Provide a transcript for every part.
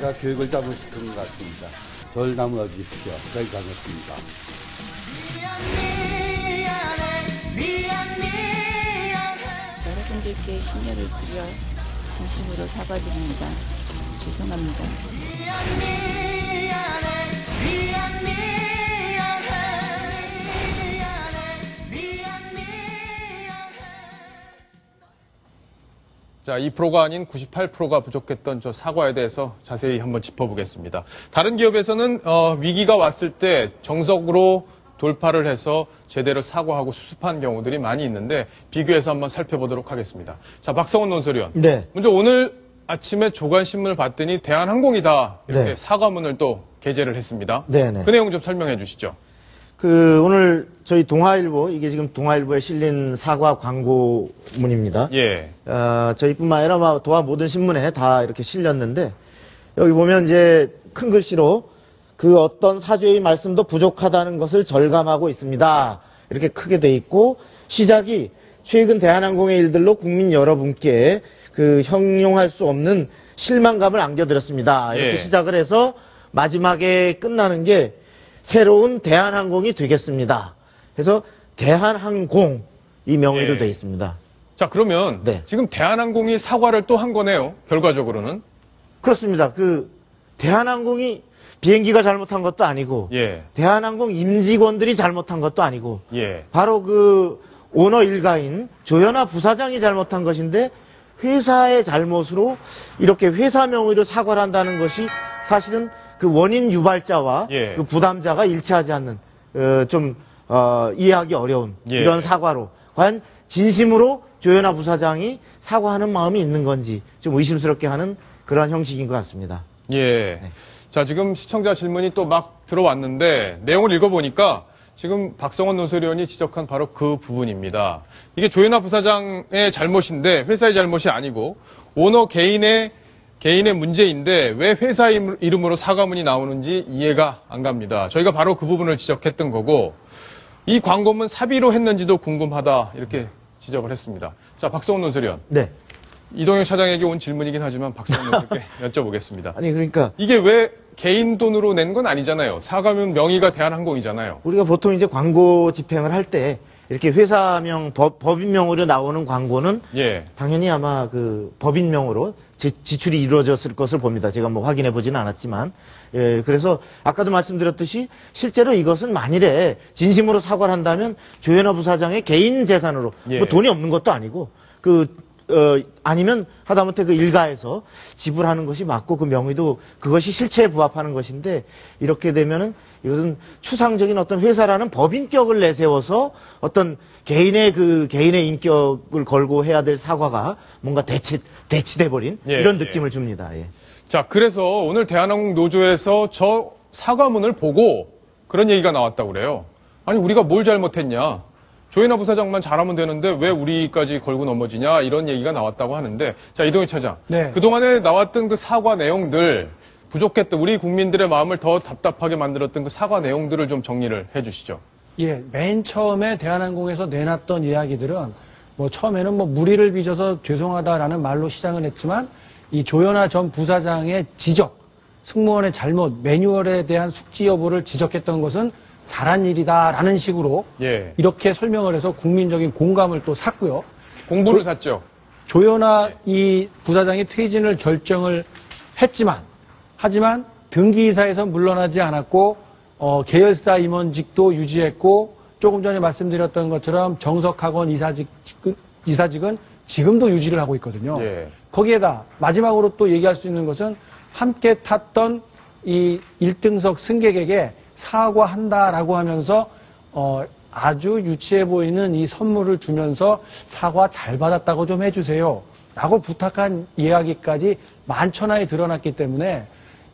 제가 교육을 잘못시킨 것 같습니다. 덜 담아 주십시오. 저희 잘못입니다. 여러분들께 심려를 드려 진심으로 사과드립니다. 죄송합니다. 자, 2%가 아닌 98%가 부족했던 저 사과에 대해서 자세히 한번 짚어보겠습니다. 다른 기업에서는 위기가 왔을 때 정석으로 돌파를 해서 제대로 사과하고 수습한 경우들이 많이 있는데 비교해서 한번 살펴보도록 하겠습니다. 자, 박성원 논설위원. 네. 먼저 오늘 아침에 조간신문을 봤더니 대한항공이다 이렇게 네. 사과문을 또 게재를 했습니다. 네네. 그 내용 좀 설명해 주시죠. 오늘 저희 동아일보, 이게 지금 동아일보에 실린 사과 광고문입니다. 예. 저희뿐만 아니라 도하 모든 신문에 다 이렇게 실렸는데, 여기 보면 이제 큰 글씨로 그 어떤 사죄의 말씀도 부족하다는 것을 절감하고 있습니다. 이렇게 크게 돼 있고, 시작이 최근 대한항공의 일들로 국민 여러분께 그 형용할 수 없는 실망감을 안겨드렸습니다. 이렇게 예. 시작을 해서 마지막에 끝나는 게 새로운 대한항공이 되겠습니다. 그래서 대한항공 이 명의로 예. 되어 있습니다. 자, 그러면 네. 지금 대한항공이 사과를 또 한 거네요. 결과적으로는. 그렇습니다. 대한항공이 비행기가 잘못한 것도 아니고, 예. 대한항공 임직원들이 잘못한 것도 아니고, 예. 바로 오너 일가인 조현아 부사장이 잘못한 것인데, 회사의 잘못으로 이렇게 회사 명의로 사과를 한다는 것이 사실은 그 원인 유발자와 예. 그 부담자가 일치하지 않는, 이해하기 어려운 예. 이런 사과로, 과연 진심으로 조현아 부사장이 사과하는 마음이 있는 건지 좀 의심스럽게 하는 그러한 형식인 것 같습니다. 예. 자, 지금 시청자 질문이 또 막 들어왔는데 내용을 읽어보니까 지금 박성원 논설위원이 지적한 바로 그 부분입니다. 이게 조현아 부사장의 잘못인데 회사의 잘못이 아니고 오너 개인의 문제인데 왜 회사 이름으로 사과문이 나오는지 이해가 안 갑니다. 저희가 바로 그 부분을 지적했던 거고 이 광고문 사비로 했는지도 궁금하다 이렇게 지적을 했습니다. 자, 박성원 논설위원. 네. 이동영 차장에게 온 질문이긴 하지만 박성원 의원께 여쭤보겠습니다. 아니, 그러니까. 이게 왜 개인 돈으로 낸 건 아니잖아요. 사과문 명의가 대한항공이잖아요. 우리가 보통 이제 광고 집행을 할 때 이렇게 회사명, 법인명으로 나오는 광고는 예. 당연히 아마 법인명으로 지출이 이루어졌을 것을 봅니다. 제가 확인해 보지는 않았지만. 예, 그래서 아까도 말씀드렸듯이 실제로 이것은 만일에 진심으로 사과를 한다면 조현아 부사장의 개인 재산으로 예. 돈이 없는 것도 아니고 아니면 하다못해 일가에서 지불하는 것이 맞고 그 명의도 그것이 실체에 부합하는 것인데 이렇게 되면은 이것은 추상적인 어떤 회사라는 법인격을 내세워서 어떤 개인의 인격을 걸고 해야 될 사과가 뭔가 대치돼 버린 예, 이런 느낌을 줍니다. 예. 자, 그래서 오늘 대한항공 노조에서 저 사과문을 보고 그런 얘기가 나왔다고 그래요. 아니, 우리가 뭘 잘못했냐. 조현아 부사장만 잘하면 되는데 왜 우리까지 걸고 넘어지냐 이런 얘기가 나왔다고 하는데 자 이동희 차장 네. 그동안에 나왔던 그 사과 내용들 부족했던 우리 국민들의 마음을 더 답답하게 만들었던 그 사과 내용들을 좀 정리를 해 주시죠. 예, 맨 처음에 대한항공에서 내놨던 이야기들은 처음에는 무리를 빚어서 죄송하다라는 말로 시작을 했지만 이 조현아 전 부사장의 지적, 승무원의 잘못, 매뉴얼에 대한 숙지 여부를 지적했던 것은 잘한 일이다라는 식으로 예. 이렇게 설명을 해서 국민적인 공감을 또 샀고요. 공부를 샀죠. 조현아 이 부사장이 퇴진을 결정을 하지만 등기이사에서 물러나지 않았고 계열사 임원직도 유지했고 조금 전에 말씀드렸던 것처럼 정석학원 이사직은 지금도 유지를 하고 있거든요. 예. 거기에다 마지막으로 또 얘기할 수 있는 것은 함께 탔던 이 1등석 승객에게 사과한다라고 하면서 아주 유치해 보이는 이 선물을 주면서 사과 잘 받았다고 좀 해주세요 라고 부탁한 이야기까지 만천하에 드러났기 때문에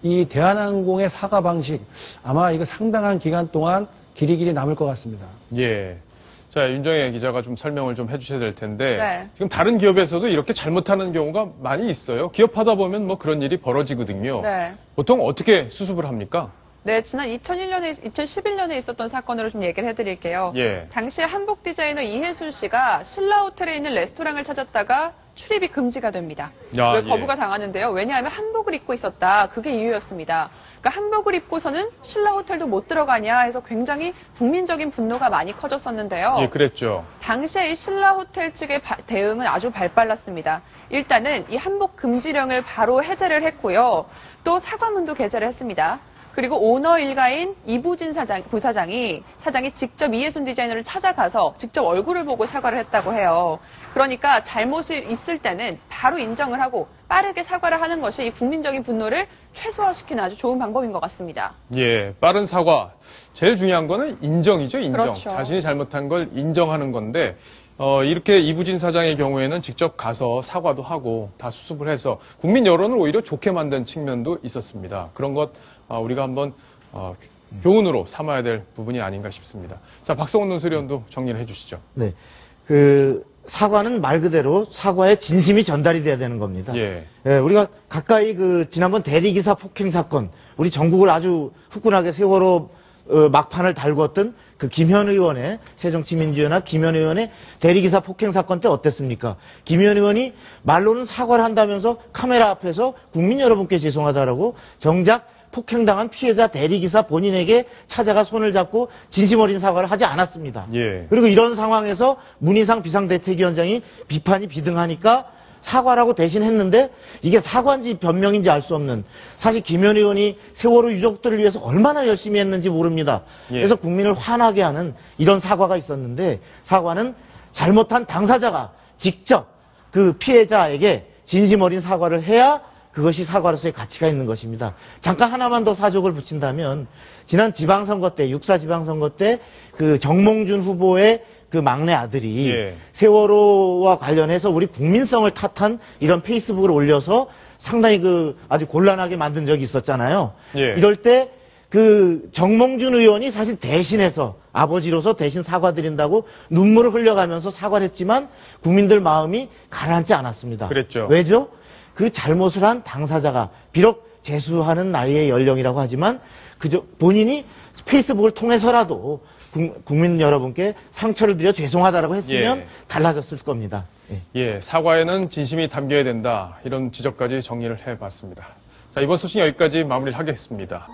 이 대한항공의 사과 방식 아마 이거 상당한 기간 동안 길이길이 남을 것 같습니다. 예. 자, 윤정혜 기자가 좀 설명을 좀 해주셔야 될 텐데 네. 지금 다른 기업에서도 이렇게 잘못하는 경우가 많이 있어요. 기업하다 보면 그런 일이 벌어지거든요. 네. 보통 어떻게 수습을 합니까? 네, 지난 2011년에 있었던 사건으로 좀 얘기를 해드릴게요. 예. 당시에 한복 디자이너 이혜순 씨가 신라 호텔에 있는 레스토랑을 찾았다가 출입이 금지가 됩니다. 아, 왜 예. 거부가 당하는데요? 왜냐하면 한복을 입고 있었다. 그게 이유였습니다. 그러니까 한복을 입고서는 신라 호텔도 못 들어가냐 해서 굉장히 국민적인 분노가 많이 커졌었는데요. 예, 그랬죠. 당시에 이 신라 호텔 측의 대응은 아주 발빨랐습니다. 일단은 이 한복 금지령을 바로 해제를 했고요. 또 사과문도 게재를 했습니다. 그리고 오너 일가인 이부진 부사장이 직접 이혜순 디자이너를 찾아가서 직접 얼굴을 보고 사과를 했다고 해요. 그러니까 잘못이 있을 때는 바로 인정을 하고 빠르게 사과를 하는 것이 이 국민적인 분노를 최소화시키는 아주 좋은 방법인 것 같습니다. 예, 빠른 사과. 제일 중요한 거는 인정이죠, 인정. 그렇죠. 자신이 잘못한 걸 인정하는 건데, 이렇게 이부진 사장의 경우에는 직접 가서 사과도 하고 다 수습을 해서 국민 여론을 오히려 좋게 만든 측면도 있었습니다. 그런 것 우리가 한번 교훈으로 삼아야 될 부분이 아닌가 싶습니다. 자, 박성훈 논술위원도 정리를 해주시죠. 네. 사과는 말 그대로 사과의 진심이 전달이 돼야 되는 겁니다. 예. 예, 우리가 가까이 지난번 대리기사 폭행 사건, 우리 전국을 아주 후끈하게 세월호 막판을 달궜던 김현 의원의 새정치민주연합 김현 의원의 대리기사 폭행 사건 때 어땠습니까? 김현 의원이 말로는 사과를 한다면서 카메라 앞에서 국민 여러분께 죄송하다라고 정작 폭행당한 피해자 대리기사 본인에게 찾아가 손을 잡고 진심 어린 사과를 하지 않았습니다. 예. 그리고 이런 상황에서 문희상 비상대책위원장이 비판이 비등하니까 사과라고 대신 했는데 이게 사과인지 변명인지 알 수 없는, 사실 김현 의원이 세월호 유족들을 위해서 얼마나 열심히 했는지 모릅니다. 예. 그래서 국민을 화나게 하는 이런 사과가 있었는데, 사과는 잘못한 당사자가 직접 피해자에게 진심 어린 사과를 해야 그것이 사과로서의 가치가 있는 것입니다. 잠깐 하나만 더 사족을 붙인다면, 지난 지방선거 때, 6.4 지방선거 때 정몽준 후보의 막내 아들이 예. 세월호와 관련해서 우리 국민성을 탓한 이런 페이스북을 올려서 상당히 아주 곤란하게 만든 적이 있었잖아요. 예. 이럴 때 정몽준 의원이 사실 대신해서 아버지로서 대신 사과드린다고 눈물을 흘려가면서 사과를 했지만 국민들 마음이 가라앉지 않았습니다. 그랬죠. 왜죠? 잘못을 한 당사자가 비록 재수하는 나이의 연령이라고 하지만 본인이 페이스북을 통해서라도 국민 여러분께 상처를 드려 죄송하다라고 했으면 예. 달라졌을 겁니다. 예. 예, 사과에는 진심이 담겨야 된다. 이런 지적까지 정리를 해봤습니다. 자, 이번 소식 여기까지 마무리를 하겠습니다.